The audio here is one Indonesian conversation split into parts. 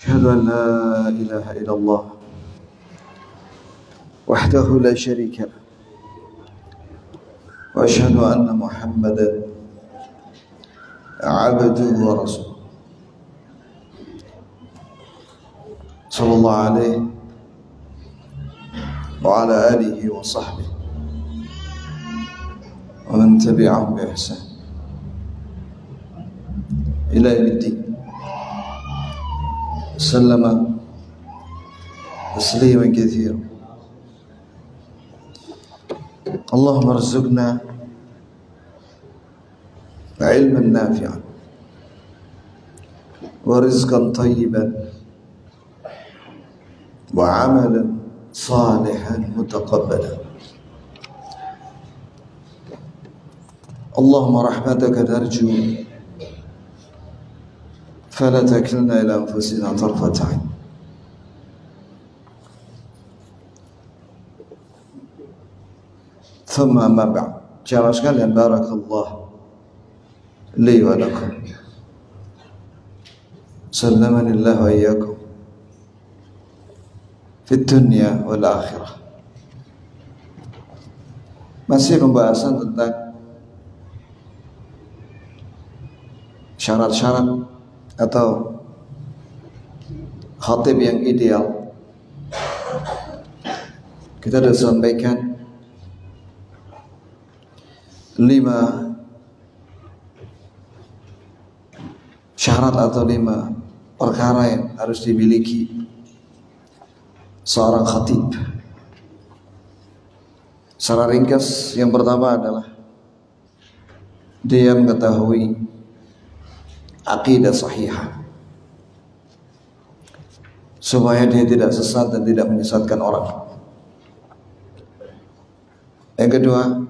أشهد أن لا إله إلا الله وحده لا شريك له وأشهد أن محمدا عبده ورسوله صلى الله عليه وعلى آله وصحبه ومن تبعهم بإحسان إلى يوم الدين سلم تسليما كثيرا. اللهم ارزقنا علما نافعا ورزقا طيبا وعملا صالحا متقبلا. اللهم رحمتك نرجو فلا تكلنا إلى أنفسنا طرفة عين. ثم أما بعد. Jamaah sekalian, barakallah li wa lakum. Sallamani Allah wa iyyakum fid dunya wal akhirah. Masih pembahasan tentang syarat-syarat atau khatib yang ideal. Kita sudah sampaikan 5 syarat atau 5 perkara yang harus dimiliki seorang khatib. Secara ringkas, yang pertama adalah dia mengetahui aqidah sahihah, supaya dia tidak sesat dan tidak menyesatkan orang. Yang kedua,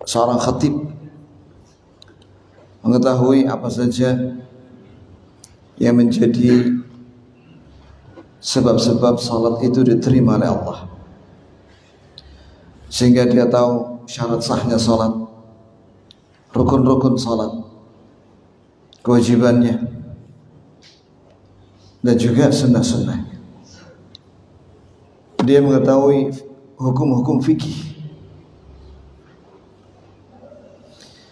seorang khatib mengetahui apa saja yang menjadi sebab-sebab salat itu diterima oleh Allah, sehingga dia tahu syarat sahnya salat, rukun-rukun salat, kewajibannya, dan juga sunnah-sunnahnya. Dia mengetahui hukum-hukum fikih,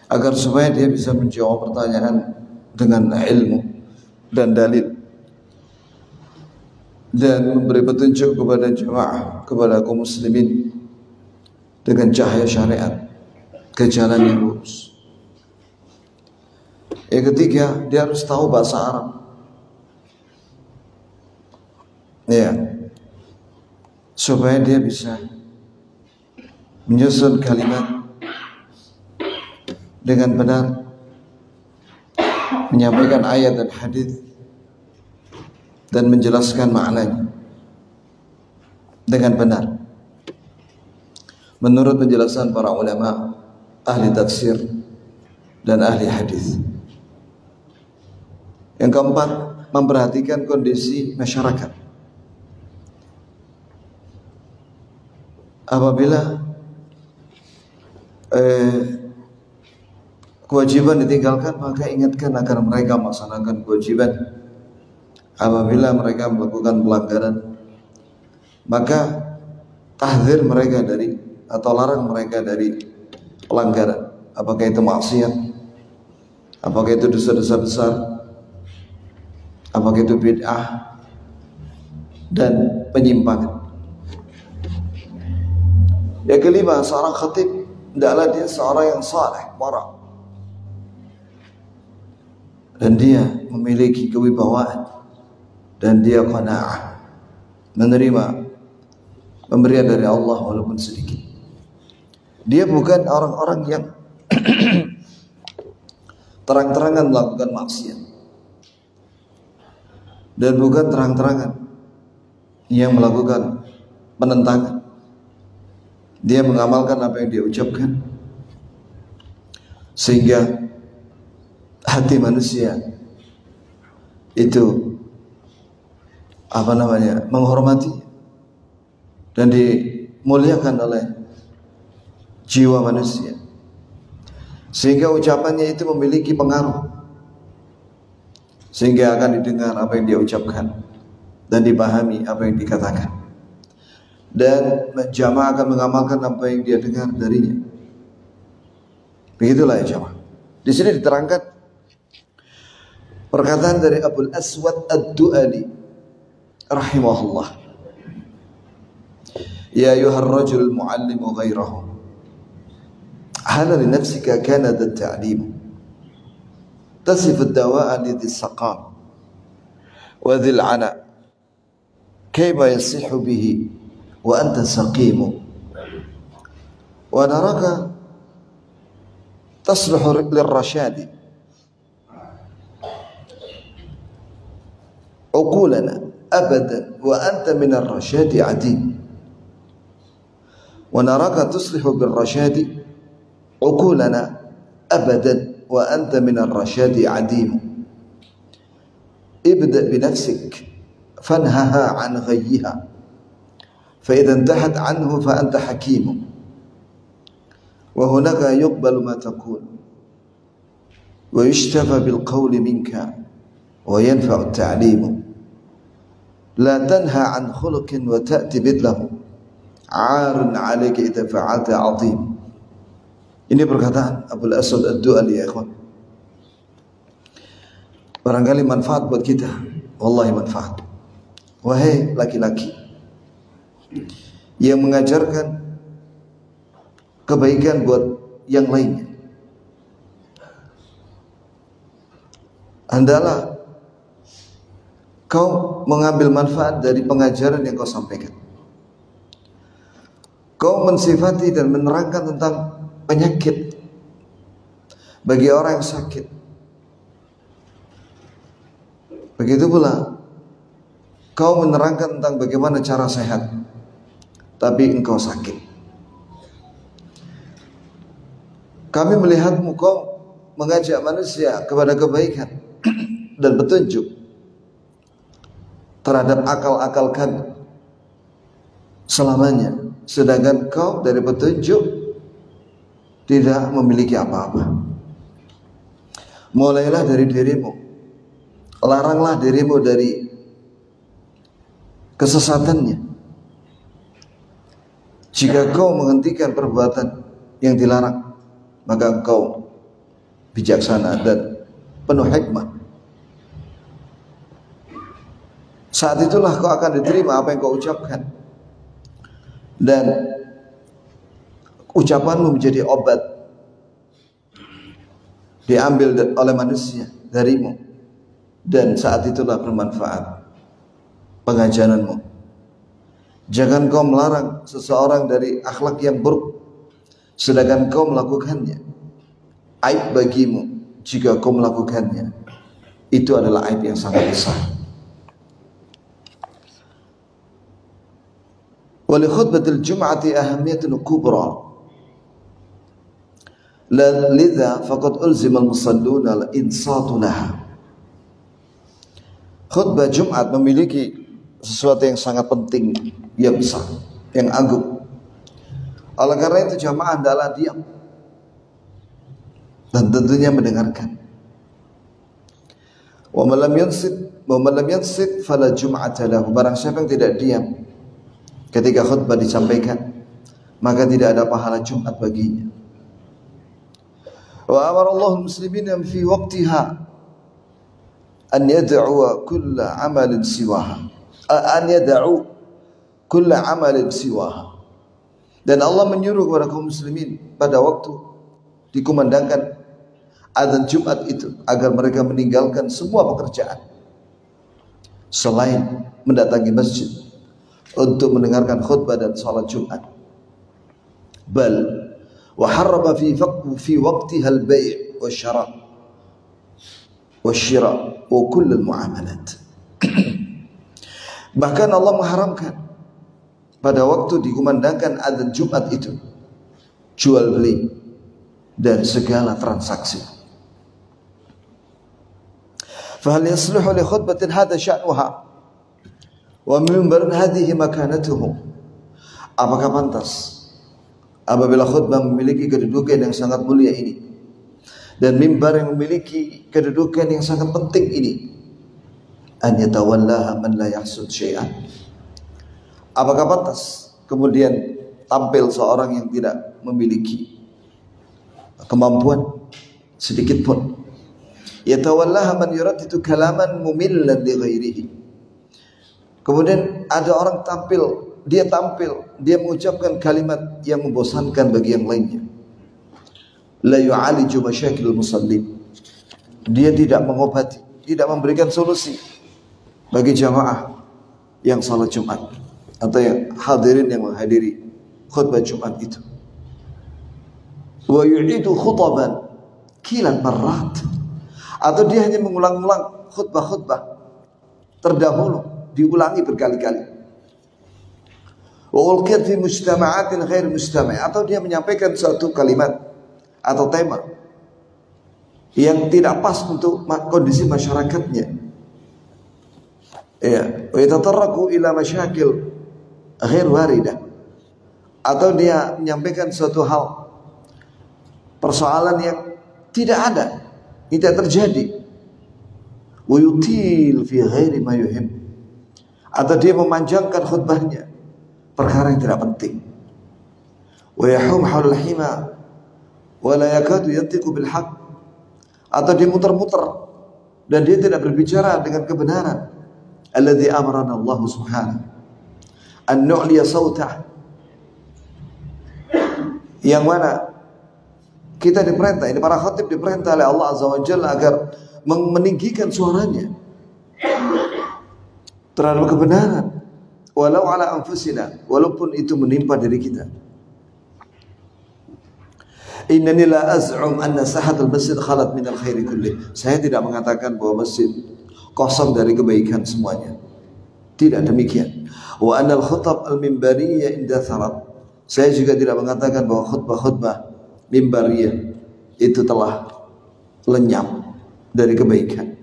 agar supaya dia bisa menjawab pertanyaan dengan ilmu dan dalil, dan memberi petunjuk kepada jemaah, kepada kaum muslimin dengan cahaya syariat ke jalan yang lurus. Yang ketiga, dia harus tahu bahasa Arab. Ya, supaya dia bisa menyusun kalimat dengan benar, menyampaikan ayat dan hadis, dan menjelaskan maknanya dengan benar menurut penjelasan para ulama, ahli tafsir dan ahli hadis. Yang keempat, memperhatikan kondisi masyarakat. Apabila kewajiban ditinggalkan, maka ingatkan agar mereka melaksanakan kewajiban. Apabila mereka melakukan pelanggaran, maka tahdzir mereka dari, atau larang mereka dari pelanggaran. Apakah itu maksiat, apakah itu dosa-dosa besar, apakah itu bid'ah dan penyimpangan. Yang kelima, seorang khatib hendaklah dia seorang yang saleh, wara', dan dia memiliki kewibawaan, dan dia qanaah, menerima pemberian dari Allah walaupun sedikit. Dia bukan orang-orang yang terang-terangan melakukan maksiat, dan bukan terang-terangan yang melakukan penentangan. Dia mengamalkan apa yang dia ucapkan, sehingga hati manusia itu menghormati dan dimuliakan oleh jiwa manusia, sehingga ucapannya itu memiliki pengaruh sehingga akan didengar apa yang dia ucapkan dan dipahami apa yang dikatakan, dan jamaah akan mengamalkan apa yang dia dengar darinya. Begitulah ya jamaah. Di sini diterangkan perkataan dari Abul Aswad Ad-Du'ali rahimahullah, ya ayyuhar rajul muallimu ghairahu hal li nafsika kana at-ta'lim تصف الدواء لذي السقام وذي العنى كيف يصح به وأنت سقيم ونراك تصلح للرشاد عقولنا أبدا وأنت من الرشاد عديم ونراك تصلح بالرشاد عقولنا أبدا وأنت من الرشاد عديم ابدأ بنفسك فانهها عن غيها فإذا انتهت عنه فأنت حكيم وهناك يقبل ما تقول ويشتفى بالقول منك وينفع التعليم لا تنهى عن خلق وتأتي بدله عار عليك إذا فعلت عظيم. Ini perkataan Abul Aswad Ad-Du'ali ya ikhwan. Barangkali manfaat buat kita. Wallahi manfaat. Wahai laki-laki yang mengajarkan kebaikan buat yang lainnya, hendaklah kau mengambil manfaat dari pengajaran yang kau sampaikan. Kau mensifati dan menerangkan tentang penyakit bagi orang yang sakit. Begitu pula kau menerangkan tentang bagaimana cara sehat, tapi engkau sakit. Kami melihatmu kau mengajak manusia kepada kebaikan dan petunjuk terhadap akal-akal kami selamanya, sedangkan kau dari petunjuk tidak memiliki apa-apa. Mulailah dari dirimu, laranglah dirimu dari kesesatannya. Jika kau menghentikan perbuatan yang dilarang, maka engkau bijaksana dan penuh hikmah. Saat itulah kau akan diterima apa yang kau ucapkan, dan ucapanmu menjadi obat diambil oleh manusia darimu, dan saat itulah bermanfaat pengajaranmu. Jangan kau melarang seseorang dari akhlak yang buruk sedangkan kau melakukannya. Aib bagimu jika kau melakukannya. Itu adalah aib yang sangat besar. Wa li khutbatil jum'ati ahamiyatun kubra. Lidha faqad ulzima al-musalluna al-insatu laha. Khutbah Jumat memiliki sesuatu yang sangat penting, yang besar, yang agung. Oleh karena itu jamaah adalah diam dan tentunya mendengarkan. Wa man lam yansit fala jum'ata lahu. Barang siapa yang tidak diam ketika khutbah disampaikan, maka tidak ada pahala Jumat baginya. Wa amara Allahul muslimina fi waqtiha an yad'u kulla amalin siwaha. Dan Allah menyuruh kepada kaum muslimin pada waktu dikumandangkan azan Jumat itu agar mereka meninggalkan semua pekerjaan selain mendatangi masjid untuk mendengarkan khutbah dan salat Jumat. Bal وحرم في وقتها البيع والشراء وكل المعاملات. Bahkan Allah mengharamkan pada waktu dikumandangkan adzan Jumat itu jual beli dan segala transaksi. فهل يصلح لخطبة هذا شأنها ومنبر هذه مكانته. Apakah pantas apabila khutbah memiliki kedudukan yang sangat mulia ini dan mimbar yang memiliki kedudukan yang sangat penting ini, an yatawallaha man la yahsud syai'an. Apakah pantas kemudian tampil seorang yang tidak memiliki kemampuan sedikit pun? Yatawallaha man yuraddidu kalaman mumillan li ghairihi. Kemudian ada orang tampil, dia mengucapkan kalimat yang membosankan bagi yang lainnya. La yu'aliju masyakil musallin. Dia tidak mengobati, tidak memberikan solusi bagi jamaah yang salat Jumat atau yang hadirin yang menghadiri khutbah Jumat itu. Wa yu'idu khutaban kilan marrat. Atau dia hanya mengulang-ulang khutbah-khutbah terdahulu, diulangi berkali-kali. Wa ulqiyat fi mujtama'atin ghair mujtama', atau dia menyampaikan suatu kalimat atau tema yang tidak pas untuk kondisi masyarakatnya. Ya, wa yatatarraku ila masyakil ghair waridah, atau dia menyampaikan suatu hal, persoalan yang tidak ada, tidak terjadi. Wa yutil fi ghairi ma yuhim, atau dia memanjangkan khutbahnya perkara yang tidak penting. Wa yahum haulal hima wa la yakadu yantiqu bil haqq, atau dia muter-muter dan dia tidak berbicara dengan kebenaran. Alladzi amarana Allah subhanahu an nu'liya sautah, yang mana kita diperintah, ini para khatib diperintah oleh Allah azza wa jalla agar meninggikan suaranya terhadap kebenaran, walau ala anfusina, walaupun itu menimpa diri kita. Innani la az'um anna sahatul masjid khalat min al-khairi kulli. Saya tidak mengatakan bahwa masjid kosong dari kebaikan semuanya. Tidak demikian. Wa anna al-khutab al-mimbariyah indatharat. Saya juga tidak mengatakan bahwa khutbah-khutbah mimbariyah itu telah lenyap dari kebaikan.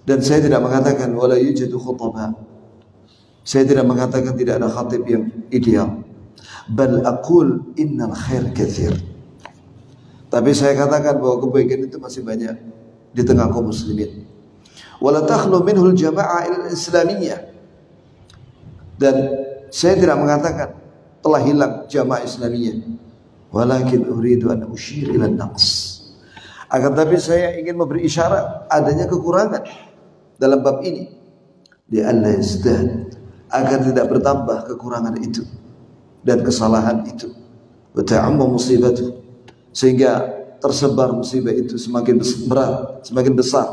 Dan saya tidak mengatakan wala yujadu khutbah. Saya tidak mengatakan tidak ada khatib yang ideal. Bal aqul innal khair katsir. Tapi saya katakan bahwa kebaikan itu masih banyak di tengah kaum muslimin. Wala takhlu minhul jama'ah al-islamiyah. Dan saya tidak mengatakan telah hilang jamaah Islamiyah. Walakin uridu an ushir ila naqs. Akan tapi saya ingin memberi isyarat adanya kekurangan dalam bab ini. Di alla yazdad, agar tidak bertambah kekurangan itu dan kesalahan itu. Wa ta'ammu musibatu, sehingga tersebar musibah itu semakin berat, semakin besar.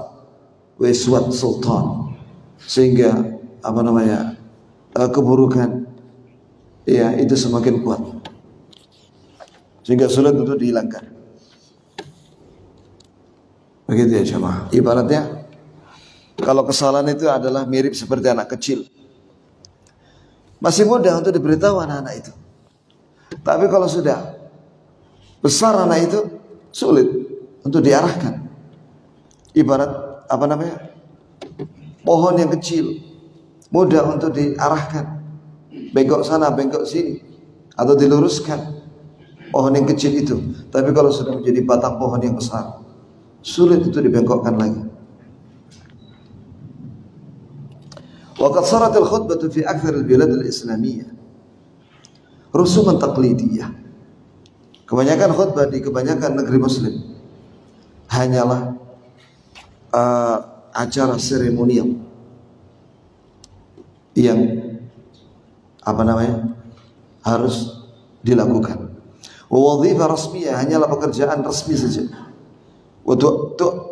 Wa iswat sultan, sehingga keburukan ya itu semakin kuat, sehingga sulit untuk dihilangkan. Begitu ya jemaah. Ibaratnya kalau kesalahan itu adalah mirip seperti anak kecil, masih mudah untuk diberitahu anak-anak itu. Tapi kalau sudah besar anak itu sulit untuk diarahkan. Ibarat pohon yang kecil, mudah untuk diarahkan, bengkok sana, bengkok sini, atau diluruskan pohon yang kecil itu. Tapi kalau sudah menjadi batang pohon yang besar, sulit itu dibengkokkan lagi. Waqad sarat al-khutbatu fi akthar al-bilad al-islamiyah rusuman taqlidiyah. Kebanyakan khutbah di kebanyakan negeri muslim hanyalah acara seremonial yang harus dilakukan. Wadhifah rasmiyah, hanyalah pekerjaan resmi saja. Wa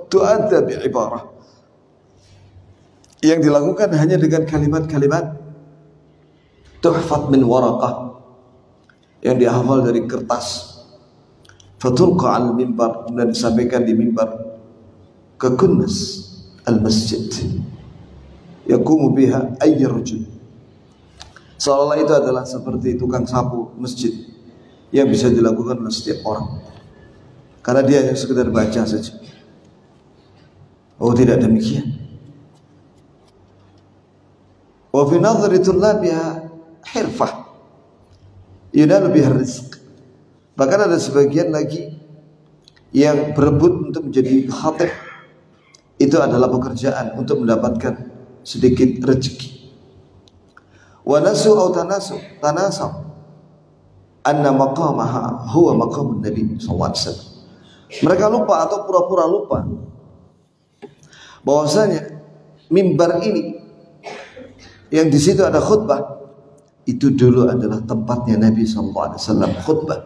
tu'adda bi'ibarah, yang dilakukan hanya dengan kalimat-kalimat tuhfat min waraqah, yang dihafal dari kertas. Fatulqa al-mimbar, dan disampaikan di mimbar. Kakunnas al-masjid yaqumu biha ayy rajul, seolah-olah itu adalah seperti tukang sapu masjid yang bisa dilakukan oleh setiap orang, karena dia hanya sekedar baca saja. Oh, tidak demikian. Wa fi nadhri tullabiha hirfah yunalu biha rizq. Bahkan ada sebagian lagi yang berebut untuk menjadi khatib, itu adalah pekerjaan untuk mendapatkan sedikit rezeki. Wa nasu au tanasaw anna maqamaha huwa maqamun Nabi sallallahu alaihi wasallam. Mereka lupa atau pura-pura lupa bahwasanya mimbar ini yang di situ ada khutbah itu dulu adalah tempatnya Nabi sallallahu alaihi wasallam khutbah.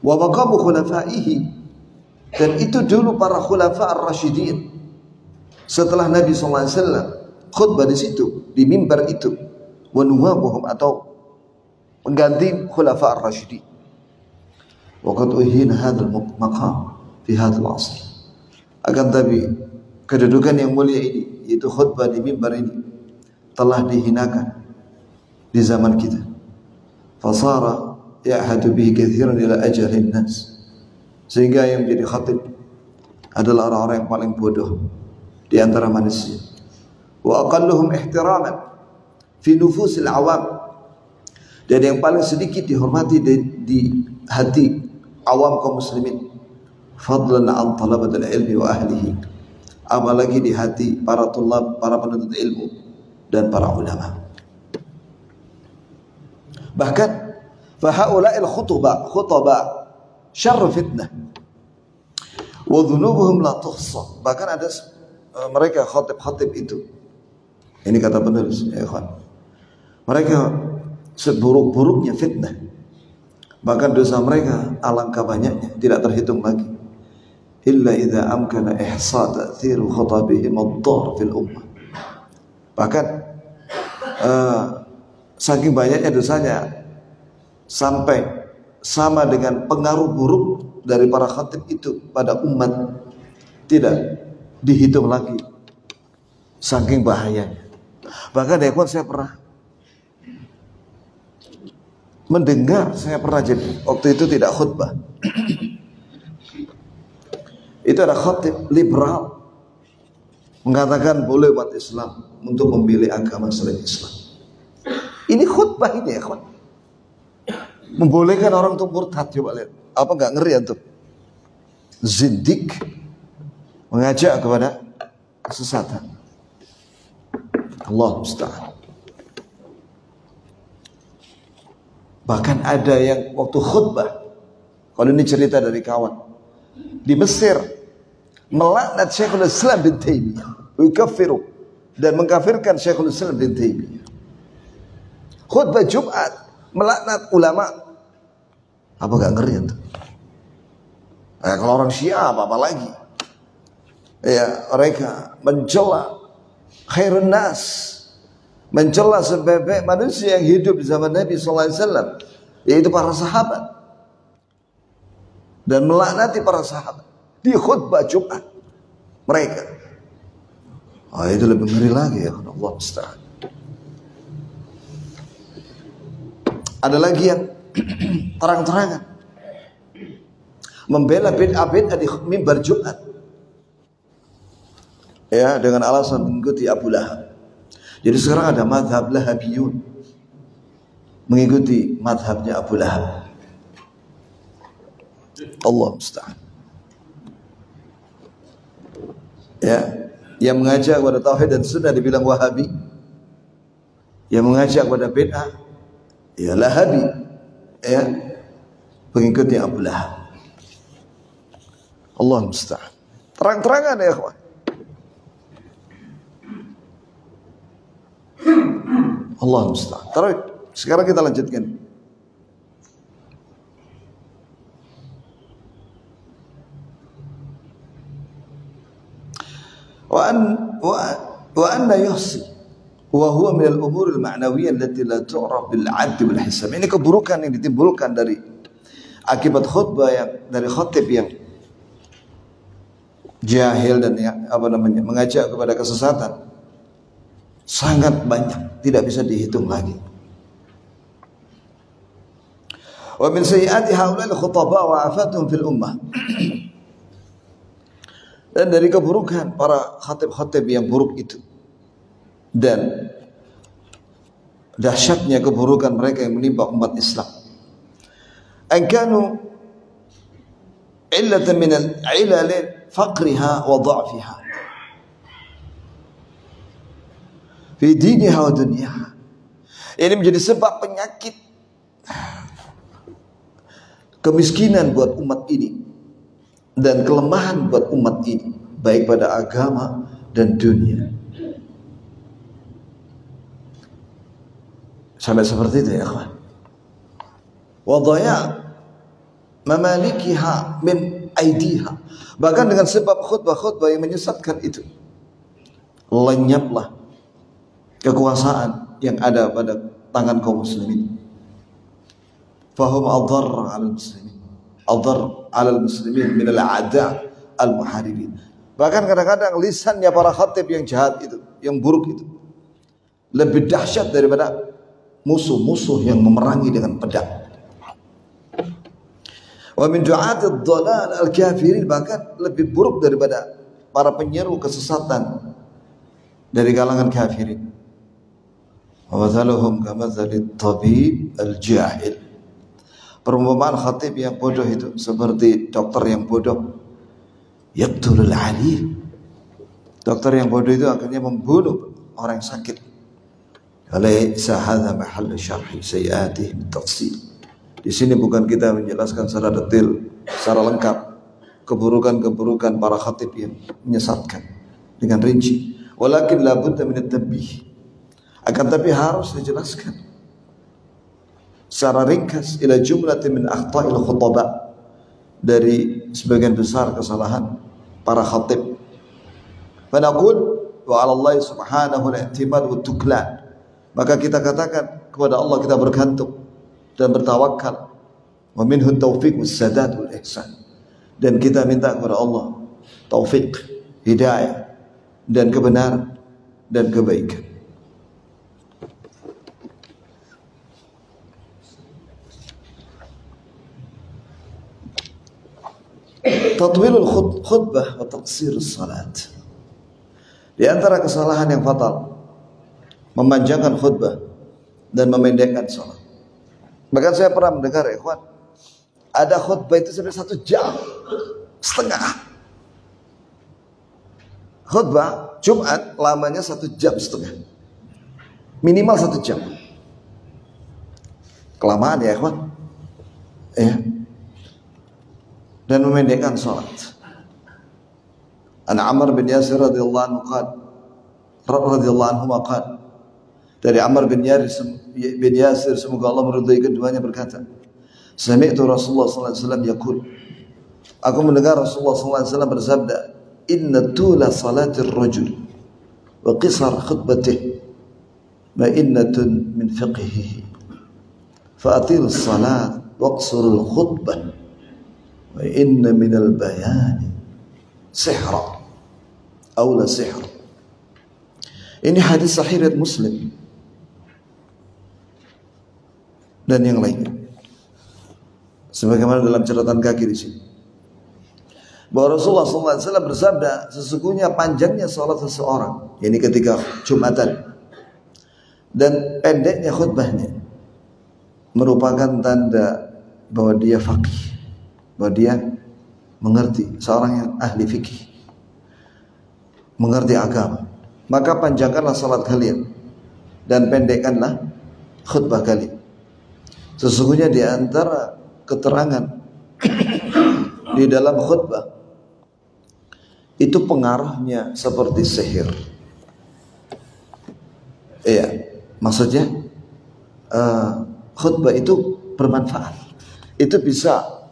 Wa maqamu khulafaihi, dan itu dulu para khulafa ar-rasyidin setelah Nabi sallallahu alaihi wasallam khutbah di situ, di mimbar itu. Wa nuwabuhum, atau mengganti khulafa ar-rasyidin. Wa qad uhina hadzal maqam fi hadzal asr. Akan tapi kedudukan yang mulia ini, yaitu khutbah di mimbar ini, telah dihinakan di zaman kita. Fasara ya'hadu bihi katsiran ila ajalin nas, sehingga yang menjadi khatib adalah orang-orang yang paling bodoh di antara manusia. Wa aqalluhum ihtiraman fi nufusil awam, dan yang paling sedikit dihormati di hati awam kaum muslimin. Fadlan an talabatul ilmi wa ahlihi, apalagi di hati para tulab, para penuntut ilmu dan para ulama. Bahkan fahaula'il khutaba syarru fitnah wa dhunubuhum la tuhsa. Bahkan ada mereka khatib-khatib itu, ini kata penulis ya ikhwan, mereka seburuk-buruknya fitnah, bahkan dosa mereka alangkah banyaknya tidak terhitung lagi. Illa idza amkana ihsa ta'thiru khatabihim ad-dar fil ummah. Bahkan saking banyaknya dosanya sampai sama dengan pengaruh buruk dari para khatib itu pada umat tidak dihitung lagi, saking bahayanya. Bahkan ya ikhwan, saya pernah mendengar, saya pernah jadi waktu itu tidak khutbah itu ada khatib liberal mengatakan boleh umat Islam untuk memilih agama selain Islam. Ini khutbah ini ya kawan, membolehkan orang untuk murtad. Coba lihat, apa nggak ngeri antum? Zindik, mengajak kepada kesesatan. Allah musta'an. Bahkan ada yang waktu khutbah, kalau ini cerita dari kawan di Mesir, melaknat Syekhul Islam bin Taimiyah, yukaffiru, dan mengkafirkan Syekhul Islam bin Taimiyah. Khutbah Jumat melaknat ulama. Apa gak ngeri itu? Kalau orang Syiah apa lagi? Ya, mereka mencela khairun nas, mencela sebaik-baik manusia yang hidup di zaman Nabi sallallahu alaihi wasallam, yaitu para sahabat, dan melaknati para sahabat di khutbah Jumat mereka. Itu lebih ngeri lagi ya Allah musta'an. Ada lagi yang terang-terangan membela bid'ah di mimbar Jumat, ya, dengan alasan mengikuti Abu Lahab. Jadi sekarang ada madhab Lahabiyun, mengikuti madhabnya Abu Lahab. Allah musta'an. Ya, yang mengajak kepada tauhid dan sunnah dibilang Wahabi, yang mengajak kepada bid'ah ya Lahabi, ya, pengikutnya Abu Lahab. Allah musta'an. Terang-terangan ya ikhwan. Allah musta'an. Terus sekarang kita lanjutkan. Wa anna yuhsi wa huwa min al-umur al-ma'nawiyyah allati la tu'raf bil 'add bil hisab. Ini keburukan yang ditimbulkan dari akibat khutbah yang dari khatib yang jahil dan yang mengajak kepada kesesatan sangat banyak, tidak bisa dihitung lagi. Wa min sayyiati haula'il khutaba wa afatuhum fil ummah. Dan dari keburukan para khatib-khatib yang buruk itu dan dahsyatnya keburukan mereka yang menimpa umat Islam, an kanu illatan min al-'ilal faqriha wa dha'fiha. fi diniha wa dunyaha. Ini menjadi sebab penyakit kemiskinan buat umat ini dan kelemahan buat umat ini, baik pada agama dan dunia. Sampai seperti itu ya kawan. Wa dhaya mamalikiha min aidiha. Bahkan dengan sebab khutbah-khutbah yang menyesatkan itu, lenyaplah kekuasaan yang ada pada tangan kaum muslimin. Fahum adhar 'ala muslimin, adhar 'ala muslimin min al-a'da' al-muharibin. Bahkan kadang-kadang lisannya para khatib yang jahat itu, yang buruk itu, lebih dahsyat daripada musuh-musuh yang memerangi dengan pedang. Wa min du'atid dhalal al-kafirin, bahkan lebih buruk daripada para penyeru kesesatan dari kalangan kafirin. Wa mathaluhum kamathalit tabib al-jahil. Perumpamaan khatib yang bodoh itu seperti dokter yang bodoh. Yaqtulul alim. Dokter yang bodoh itu akhirnya membunuh orang yang sakit. Alaysa hadza mahall syarhi sayyatihi bitafsil. Di sini bukan kita menjelaskan secara detail, secara lengkap keburukan-keburukan para khatib yang menyesatkan dengan rinci. Walakin la budda min at-tanbih. Akan tapi harus dijelaskan secara ringkas ila jumlatin min akhta'il khutaba, dari sebagian besar kesalahan para khatib. Fa naqul wa 'ala Allah subhanahu al-i'timad wa tuklan. Maka kita katakan kepada Allah kita bergantung dan bertawakal. Wa minhu taufiq was-sadad wal ihsan. Dan kita minta kepada Allah taufik, hidayah dan kebenaran dan kebaikan. Tatwilul khutbah wa taqsirus salat. Di antara kesalahan yang fatal, memanjangkan khutbah dan memendekkan salat. Bahkan saya pernah mendengar, ikhwan, ada khutbah itu sampai 1,5 jam. Khutbah Jumat lamanya 1,5 jam. Minimal 1 jam. Kelamaan ya, ikhwan. Ya. Dan memendekkan salat. An Amr bin Yasir radhiyallahu anhu qala, dari Ammar bin Yasir, semoga Allah meridai keduanya, berkata, sami'tu Rasulullah sallallahu alaihi wasallam yaqul, aku mendengar Rasulullah sallallahu alaihi wasallam bersabda, inna tula salatir rajul wa qisar khutbatihi ma'innatun min fiqhihi fa atil salat waqsurul khutbah wa inna minal bayani sihra aw la sihr. Ini hadis sahih riwayat Muslim dan yang lainnya. Sebagaimana dalam catatan kaki di sini, bahwa Rasulullah SAW bersabda, sesungguhnya panjangnya salat seseorang, yakni ketika Jumatan, dan pendeknya khutbahnya merupakan tanda bahwa dia faqih, bahwa dia mengerti, seorang yang ahli fikih, mengerti agama. Maka panjangkanlah salat kalian dan pendekkanlah khutbah kalian. Sesungguhnya di antara keterangan di dalam khutbah itu pengaruhnya seperti sihir. Iya, maksudnya khutbah itu bermanfaat. Itu bisa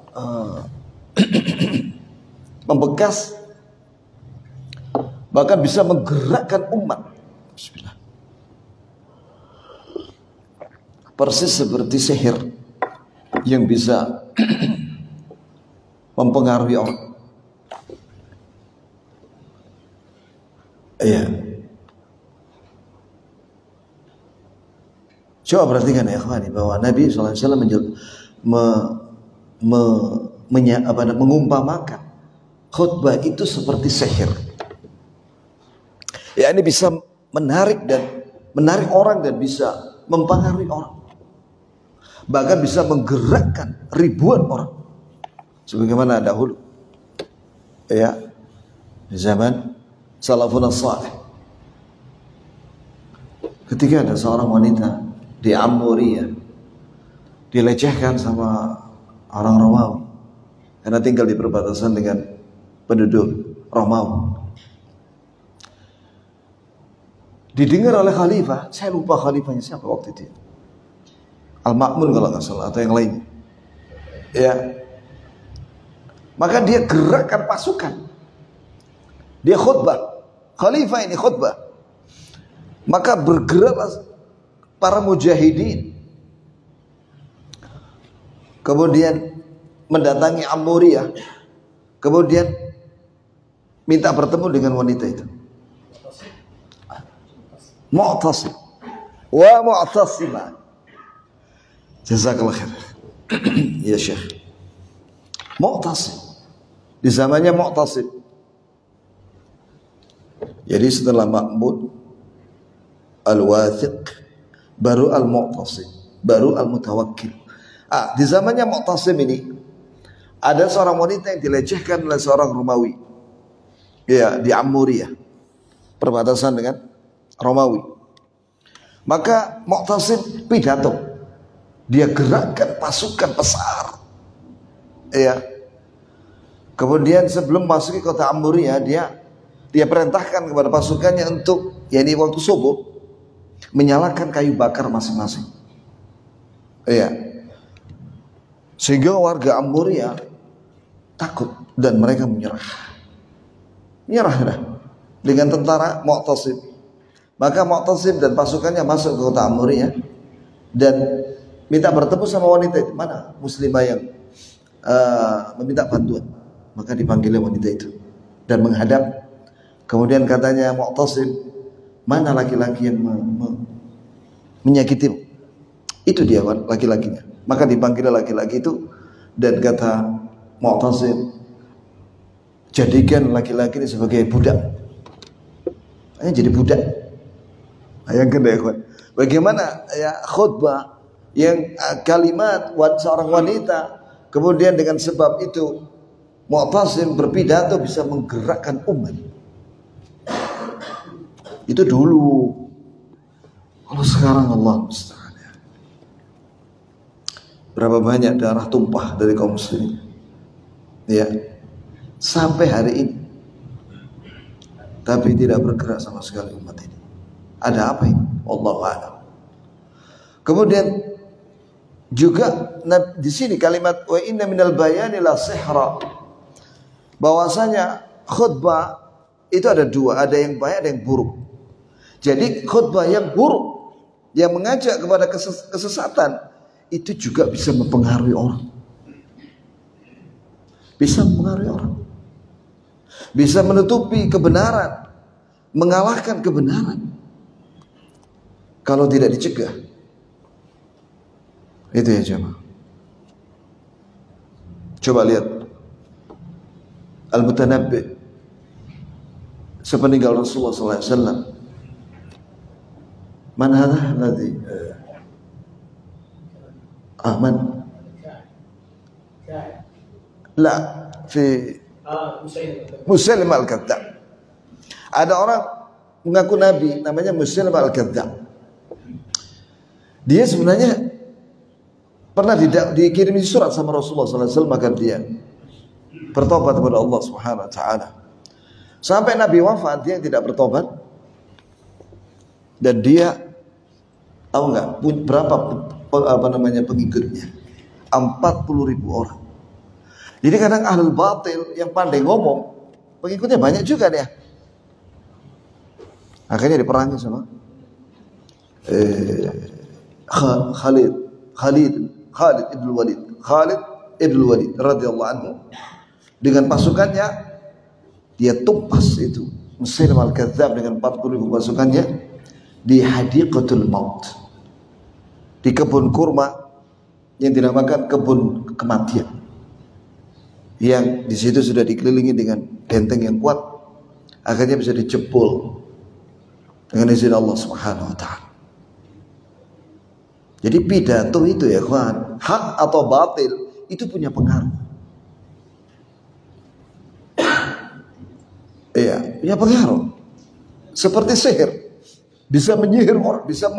membekas, bahkan bisa menggerakkan umat. Bismillah. Persis seperti sihir yang bisa mempengaruhi orang. Iya. Coba perhatikan ya ikhwani, bahwa Nabi SAW mengumpamakan khutbah itu seperti sihir. Ya, ini bisa menarik orang dan bisa mempengaruhi orang. Bahkan bisa menggerakkan ribuan orang. Sebagaimana dahulu, ya, di zaman salafun salih, ketika ada seorang wanita di Amuria dilecehkan sama orang Romawi karena tinggal di perbatasan dengan penduduk Romawi. Didengar oleh khalifah, saya lupa khalifahnya siapa waktu itu, Al-Ma'mun kalau nggak salah atau yang lainnya. Ya, maka dia gerakkan pasukan, dia khutbah, khalifah ini khutbah, maka bergeraklah para mujahidin, kemudian mendatangi Amuriyah, kemudian minta bertemu dengan wanita itu. Mu'tasim wa mu'tasimah. Jazakallah khair. Ya Syekh. Mu'tasim. Di zamannya Mu'tasim. Jadi setelah Ma'mun, Al-Wathiq, baru Al-Mu'tasim, baru Al-Mutawakkil. Di zamannya Mu'tasim ini ada seorang wanita yang dilecehkan oleh seorang Romawi. Ya, di Amuriyah, perbatasan dengan Romawi. Maka Mu'tasim pidato, dia gerakkan pasukan besar. Ya. Kemudian sebelum masuk ke kota Amuriyah, dia perintahkan kepada pasukannya untuk, yakni waktu subuh, menyalakan kayu bakar masing-masing. Ya. Sehingga warga Amuriyah takut dan mereka menyerah dengan tentara Mu'tasim. Maka Mu'tasim dan pasukannya masuk ke kota Amuriyah dan minta bertemu sama wanita itu. Mana muslimah yang meminta bantuan? Maka dipanggilnya wanita itu dan menghadap. Kemudian katanya Mu'tasim, mana laki-laki yang menyakitimu? Itu dia laki-lakinya. Maka dipanggilnya laki-laki itu dan kata Mu'tasim, jadikan laki-laki ini sebagai budak. Hanya jadi budak. Bayangkan ya kawan, bagaimana ya khutbah yang kalimat seorang wanita, kemudian dengan sebab itu Mu'tasim berpidato bisa menggerakkan umat. Itu dulu. Kalau sekarang Allah musta'an. Berapa banyak darah tumpah dari kaum muslimin. Ya. Sampai hari ini. Tapi tidak bergerak sama sekali umat ini. Ada apa ini? Wallahu a'lam. Kemudian juga di sini kalimat wa inna minal bayani la sihra. Bahwasanya khutbah itu ada dua, ada yang baik, ada yang buruk. Jadi khutbah yang buruk yang mengajak kepada kesesatan itu juga bisa mempengaruhi orang. Bisa mempengaruhi orang. Bisa menutupi kebenaran, mengalahkan kebenaran. Kalau tidak dicegah. Itu ya jemaah. Coba lihat Al-Mutanabbi sepeninggal Rasulullah sallallahu alaihi wasallam. Man hadha alladhi Ahmad la fi Musailimah al-Kadzdzab. Ada orang mengaku nabi namanya Musailimah al-Kadzdzab. Dia sebenarnya pernah dikirimi surat sama Rasulullah SAW, maka dia bertobat kepada Allah Subhanahu Wa Taala. Sampai Nabi wafat dia tidak bertobat, dan dia tahu nggak berapa pengikutnya? 40.000 orang. Jadi kadang ahlul batil yang pandai ngomong pengikutnya banyak juga dia. Akhirnya diperangi sama Khalid ibn Walid radhiyallahu anhu dengan pasukannya. Dia tumpas itu Musailimah al-Kadzdzab dengan 40.000 pasukannya di Hadiqatul Maut, di kebun kurma yang dinamakan kebun kematian, yang di situ sudah dikelilingi dengan benteng yang kuat. Akhirnya bisa dijebol dengan izin Allah Subhanahu Wa Taala. Jadi pidato itu ya kawan, hak atau batil itu punya pengaruh. Iya, punya pengaruh. Seperti sihir. bisa menyihir orang, bisa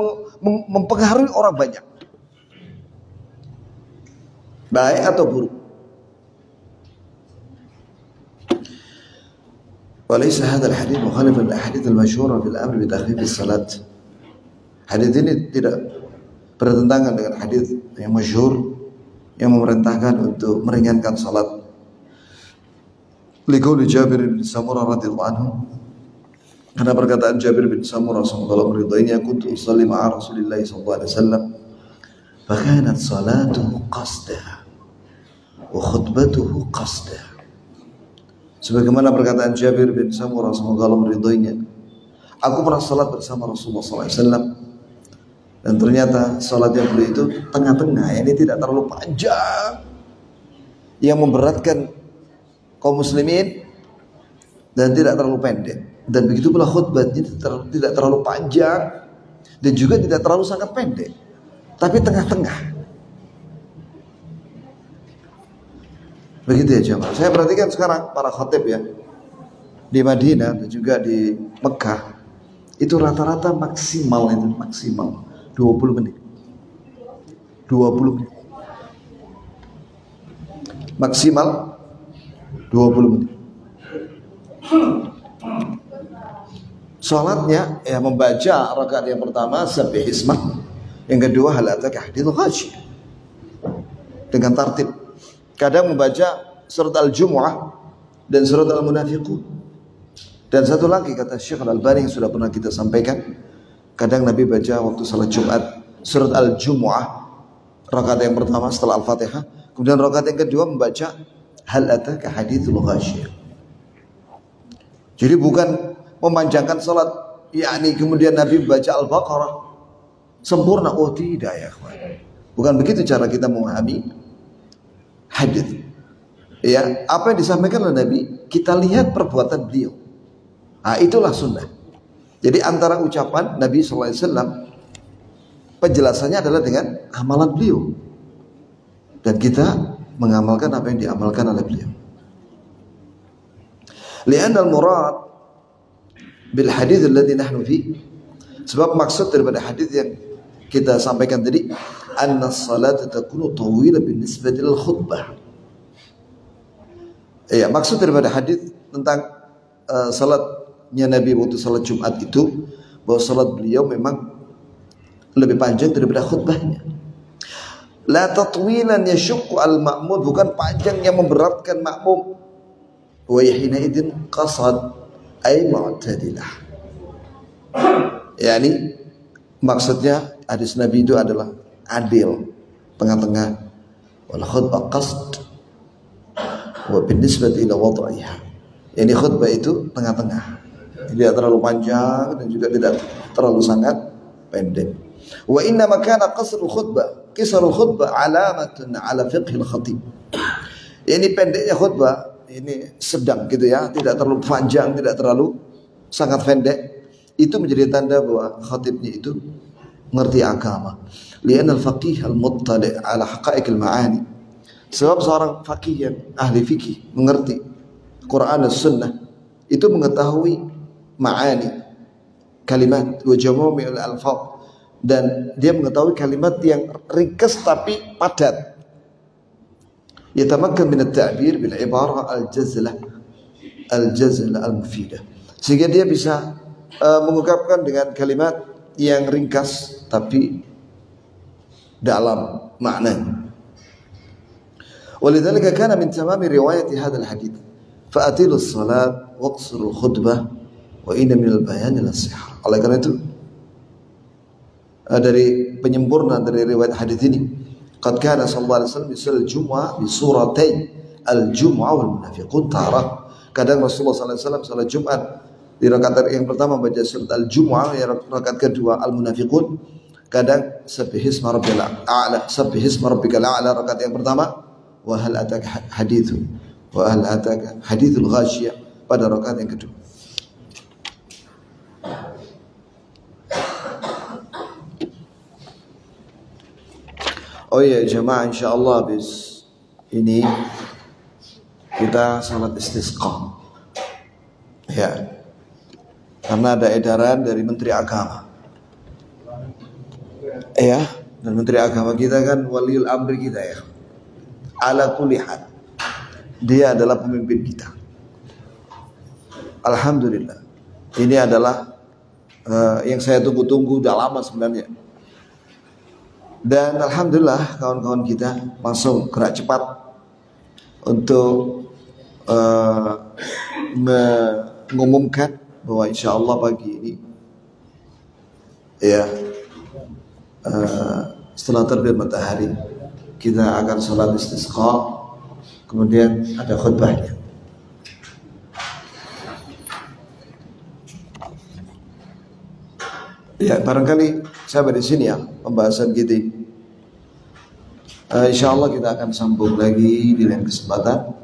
mempengaruhi orang banyak, baik atau buruk. Walaysa hadzal hadits mukhalifan lil ahadits al-masyhurah fil amr bi takhfif as-salat. Hadis ini tidak bertentangan dengan hadis yang masyhur yang memerintahkan untuk meringankan salat. Liqauli Jabir bin Samurah radhiyallahu anhu, karena perkataan Jabir bin Samurah sallallahu alaihi wasallam, kuntu usalli ma'a Rasulillah sallallahu alaihi wasallam fa kanat salatuhu qasdah wa khutbatuhu qasdah. Sebagaimana perkataan Jabir bin Samurah semoga Allah meridhoinya, aku pernah salat bersama Rasulullah sallallahu alaihi wasallam dan ternyata salatnya beliau itu tengah-tengah, ini tidak terlalu panjang yang memberatkan kaum muslimin dan tidak terlalu pendek, dan begitu pula khutbahnya tidak terlalu panjang dan juga tidak terlalu sangat pendek, tapi tengah-tengah. Begitu ya jemaah. Saya perhatikan sekarang para khatib ya di Madinah dan juga di Mekah itu rata-rata maksimal 20 menit. 20 menit. Maksimal 20 menit. Salatnya ya membaca rakaat yang pertama sabbih ismah, yang kedua hal ataka haditsul ghasyiyah dengan tartib. Kadang membaca surat Al-Jumu'ah dan surat Al-Munafiqun. Dan satu lagi kata Syekh Al-Albani yang sudah pernah kita sampaikan, kadang Nabi baca waktu salat Jumat surat Al-Jumu'ah rakaat yang pertama setelah Al-Fatihah, kemudian rakaat yang kedua membaca hal ataka haditsul ghasyiyah. Jadi bukan memanjangkan salat, yakni kemudian Nabi baca Al-Baqarah sempurna. Oh tidak ya kawan. Bukan begitu cara kita memahami hadis. Ya, apa yang disampaikan oleh Nabi, kita lihat perbuatan beliau. Nah, itulah sunnah. Jadi antara ucapan Nabi SAW, penjelasannya adalah dengan amalan beliau. Dan kita mengamalkan apa yang diamalkan oleh beliau. Li'anna al-murad bil hadits alladhi nahnu fi, sebab maksud daripada hadis yang kita sampaikan tadi, anna as-salata takunu tawila binisbati lil khutbah. Ya, maksud daripada hadis tentang salatnya Nabi waktu salat Jumat itu, bahwa salat beliau memang lebih panjang daripada khutbahnya. La tatwilan yashqu al-ma'mum, bukan panjang yang memberatkan makmum. Wa hina idzin qasad ay mu'tadilah. Yani maksudnya hadis Nabi itu adalah adil, tengah-tengah. Wal khutbah qasd wa binisbati ila wad'iha. Yani khutbah itu tengah-tengah. Tidak terlalu panjang dan juga tidak terlalu sangat pendek. Wa inna makana qasrul khutbah alamatun ala fiqhil khatib. Ini pendeknya khutbah ini sedang gitu ya, tidak terlalu panjang, tidak terlalu sangat pendek. Itu menjadi tanda bahwa khatibnya itu mengerti agama. Li'anna al-faqih al-muttali' ala haqa'iqil ma'ani. Sebab seorang faqih yang ahli fikih mengerti Quran dan Sunnah itu mengetahui ma'ani, kalimat wa jawami'ul alfaz, dan dia mengetahui kalimat yang ringkas tapi padat. Yatamakkan min at-ta'bir bil ibarah al-jazlah al-mufidah, sehingga dia bisa mengungkapkan dengan kalimat yang ringkas tapi dalam makna. Walidzalika kana min tamami riwayati hadzal hadits fa atilu as-salat waqsuru al-khutbah wa inna min al-bayan al-sihah. Oleh karena itu dari penyempurna dari riwayat hadis ini, qad kana sallallahu alaihi wasallam yusalli al-jumu'ah bi suratain al-jumu'ah wal munafiqun tarah. Kadang Rasulullah sallallahu alaihi wasallam salat Jumat di rakaat yang pertama baca surat al-jumu'ah, yang rakaat kedua al-munafiqun. Kadang sabbihisma rabbikal a'la, sabbihisma rabbikal a'la rakaat yang pertama, wa hal ataka hadithul ghasyiyah pada rakaat yang kedua. Oh ya jemaah, insyaallah habis ini kita salat istisqa. Ya. Karena ada edaran dari Menteri Agama Ya, dan Menteri Agama kita kan waliul amri kita ya. Ala kulli hal. Dia adalah pemimpin kita. Alhamdulillah. Ini adalah yang saya tunggu-tunggu udah lama sebenarnya. Dan alhamdulillah kawan-kawan kita langsung gerak cepat untuk mengumumkan bahwa insya Allah pagi ini ya setelah terbit matahari kita akan sholat istisqa, kemudian ada khutbahnya. Ya, barangkali sampai di sini ya pembahasan kita. Insya Allah kita akan sambung lagi di lain kesempatan.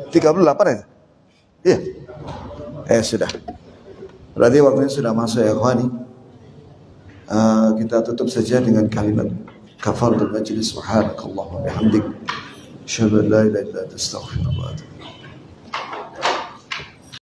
(38) ya? Iya. Sudah. Berarti waktunya sudah masuk ya ikhwani. Kita tutup saja dengan kalimat kafaratul majlis. Subhanakallahumma wa bihamdik, asyhadu an la ilaha illa anta, astaghfiruka wa atubu ilaik.